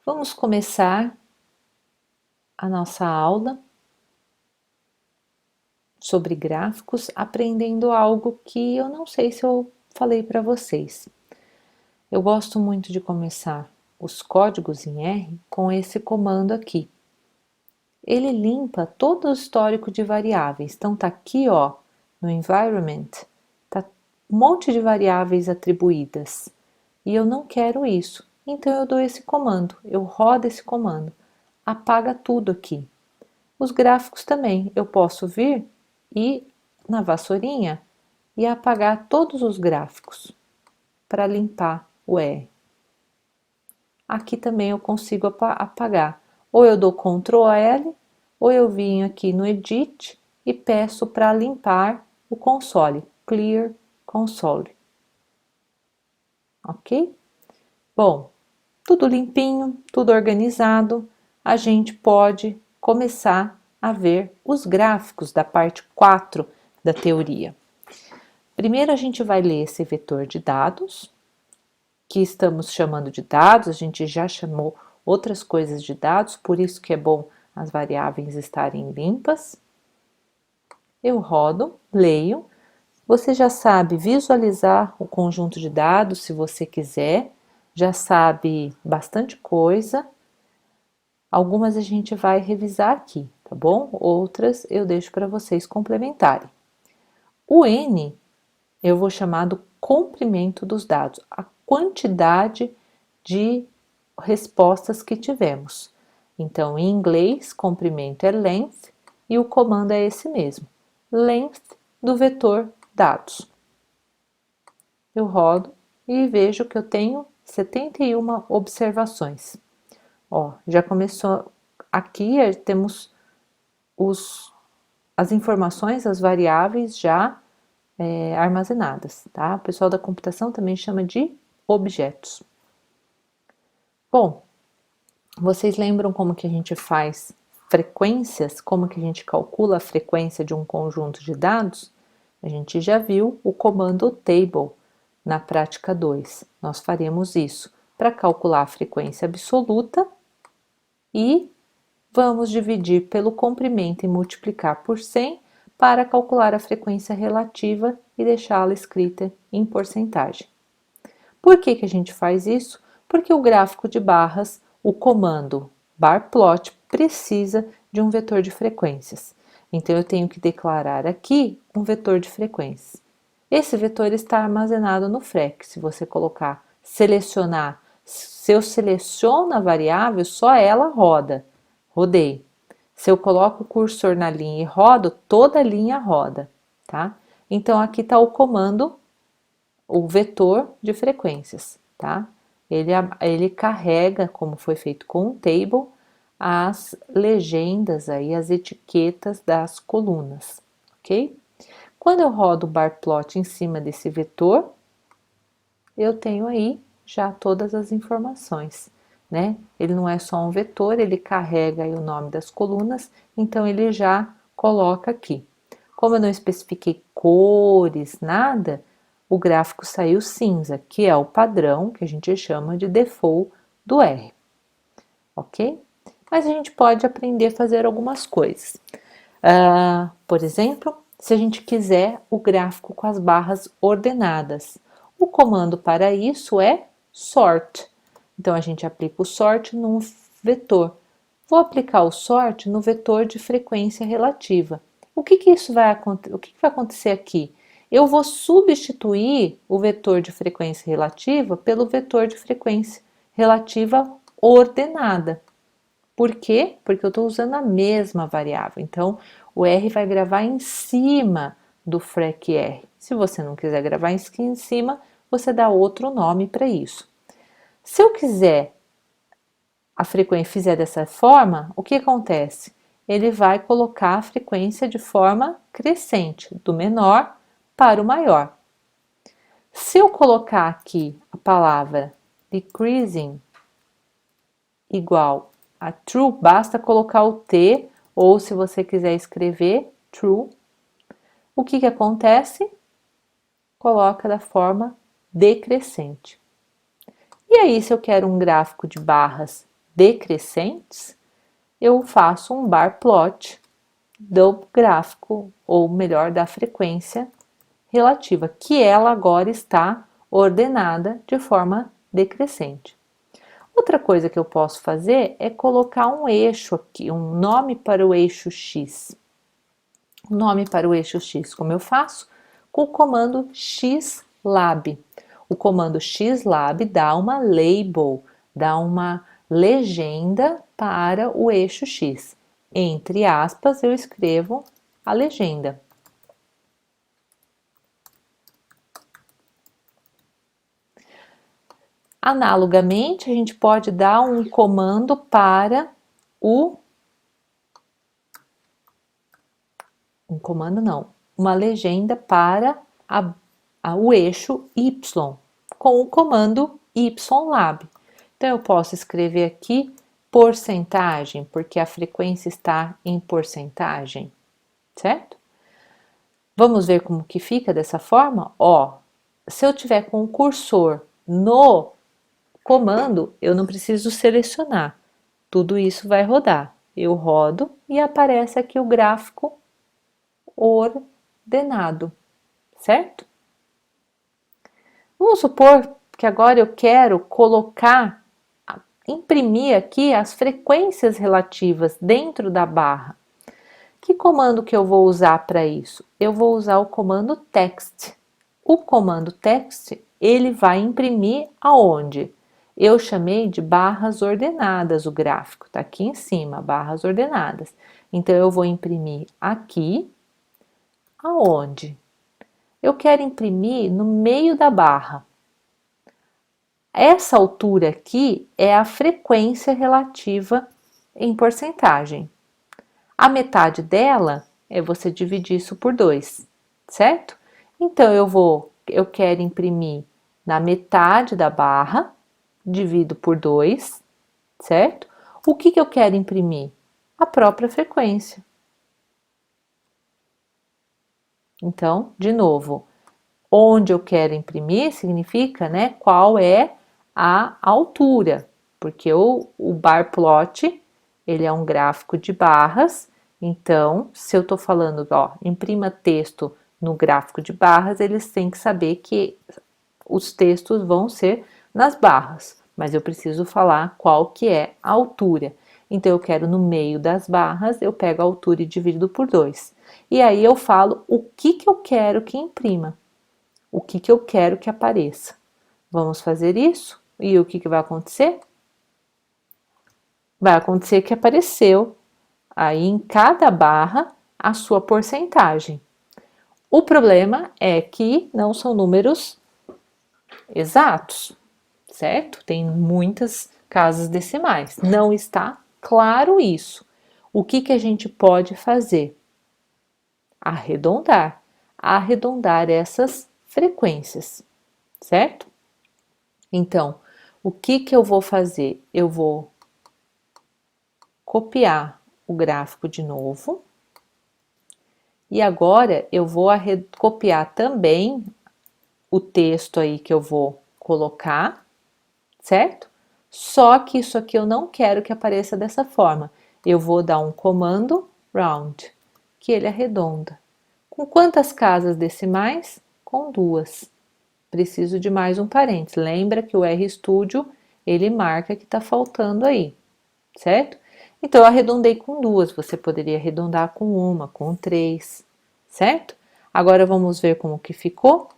Vamos começar a nossa aula sobre gráficos, aprendendo algo que eu não sei se eu falei para vocês. Eu gosto muito de começar os códigos em R com esse comando aqui. Ele limpa todo o histórico de variáveis. Então tá aqui, ó, no environment, tá um monte de variáveis atribuídas. E eu não quero isso. Então eu dou esse comando, eu rodo esse comando. Apaga tudo aqui. Os gráficos também, eu posso vir e na vassourinha e apagar todos os gráficos para limpar o R. Aqui também eu consigo apagar. Ou eu dou Ctrl L, ou eu vim aqui no Edit e peço para limpar o console, Clear Console. Ok? Bom, tudo limpinho, tudo organizado, a gente pode começar a ver os gráficos da parte 4 da teoria. Primeiro a gente vai ler esse vetor de dados, que estamos chamando de dados, a gente já chamou outras coisas de dados, por isso que é bom as variáveis estarem limpas. Eu rodo, leio, você já sabe visualizar o conjunto de dados se você quiser, já sabe bastante coisa. Algumas a gente vai revisar aqui, tá bom? Outras eu deixo para vocês complementarem. O N eu vou chamar do comprimento dos dados, a quantidade de respostas que tivemos. Então, em inglês, comprimento é length e o comando é esse mesmo, length do vetor dados. Eu rodo e vejo que eu tenho 71 observações. Ó, já começou aqui, temos as informações, as variáveis já armazenadas, tá? O pessoal da computação também chama de objetos. Bom, vocês lembram como que a gente faz frequências, como que a gente calcula a frequência de um conjunto de dados? A gente já viu o comando table na prática 2. Nós faremos isso para calcular a frequência absoluta e vamos dividir pelo comprimento e multiplicar por 100 para calcular a frequência relativa e deixá-la escrita em porcentagem. Por que que a gente faz isso? Porque o gráfico de barras, o comando barplot, precisa de um vetor de frequências. Então, eu tenho que declarar aqui um vetor de frequências. Esse vetor está armazenado no FREC. Se você colocar selecionar, se eu seleciono a variável, só ela roda. Rodei. Se eu coloco o cursor na linha e rodo, toda a linha roda, tá? Então, aqui está o comando, o vetor de frequências, tá? Ele carrega, como foi feito com o table, as legendas aí, as etiquetas das colunas, ok? Quando eu rodo o bar plot em cima desse vetor, eu tenho aí já todas as informações, né? Ele não é só um vetor, ele carrega aí o nome das colunas, então ele já coloca aqui. Como eu não especifiquei cores, nada, o gráfico saiu cinza, que é o padrão que a gente chama de default do R, ok? Mas a gente pode aprender a fazer algumas coisas. Por exemplo, se a gente quiser o gráfico com as barras ordenadas, o comando para isso é sort. Então, a gente aplica o sort num vetor. Vou aplicar o sort no vetor de frequência relativa. O que vai acontecer aqui? Eu vou substituir o vetor de frequência relativa pelo vetor de frequência relativa ordenada. Por quê? Porque eu estou usando a mesma variável. Então, o R vai gravar em cima do FREC R. Se você não quiser gravar em cima, você dá outro nome para isso. Se eu quiser a frequência fizer dessa forma, o que acontece? Ele vai colocar a frequência de forma crescente, do menor para o maior. Se eu colocar aqui a palavra decreasing igual a true, basta colocar o T, ou se você quiser escrever true, o que acontece? Coloca da forma decrescente. E aí, se eu quero um gráfico de barras decrescentes, eu faço um bar plot do gráfico, ou melhor, da frequência relativa, que ela agora está ordenada de forma decrescente. Outra coisa que eu posso fazer é colocar um eixo aqui, um nome para o eixo X. O nome para o eixo X, como eu faço? Com o comando xlab. O comando xlab dá uma label, dá uma legenda para o eixo X. Entre aspas, eu escrevo a legenda. Analogamente, a gente pode dar um comando para uma legenda para o eixo Y, com o comando ylab. Então, eu posso escrever aqui porcentagem, porque a frequência está em porcentagem, certo? Vamos ver como que fica dessa forma? Ó, se eu tiver com o cursor no comando, eu não preciso selecionar. Tudo isso vai rodar. Eu rodo e aparece aqui o gráfico ordenado, certo? Vamos supor que agora eu quero imprimir aqui as frequências relativas dentro da barra. Que comando que eu vou usar para isso? Eu vou usar o comando text. O comando text, ele vai imprimir aonde? Eu chamei de barras ordenadas o gráfico, tá aqui em cima, barras ordenadas. Então, eu vou imprimir aqui, aonde? Eu quero imprimir no meio da barra. Essa altura aqui é a frequência relativa em porcentagem. A metade dela é você dividir isso por 2, certo? Então, eu quero imprimir na metade da barra, divido por 2, certo? O que eu quero imprimir? A própria frequência. Então, de novo, onde eu quero imprimir significa, né, qual é a altura, porque o bar plot, ele é um gráfico de barras, então, se eu estou falando, ó, imprima texto no gráfico de barras, eles têm que saber que os textos vão ser nas barras, mas eu preciso falar qual que é a altura. Então, eu quero no meio das barras, eu pego a altura e divido por 2. E aí eu falo o que eu quero que imprima, o que eu quero que apareça. Vamos fazer isso? E o que vai acontecer? Vai acontecer que apareceu aí em cada barra a sua porcentagem. O problema é que não são números exatos, certo? Tem muitas casas decimais. Não está claro isso. O que a gente pode fazer? Arredondar. Arredondar essas frequências, certo? Então, o que eu vou fazer? Eu vou copiar o gráfico de novo. E agora eu vou copiar também o texto aí que eu vou colocar, certo? Só que isso aqui eu não quero que apareça dessa forma. Eu vou dar um comando round, que ele arredonda. Com quantas casas decimais? Com 2. Preciso de mais um parênteses. Lembra que o RStudio, ele marca que está faltando aí, certo? Então, eu arredondei com 2, você poderia arredondar com 1, com 3, certo? Agora, vamos ver como que ficou.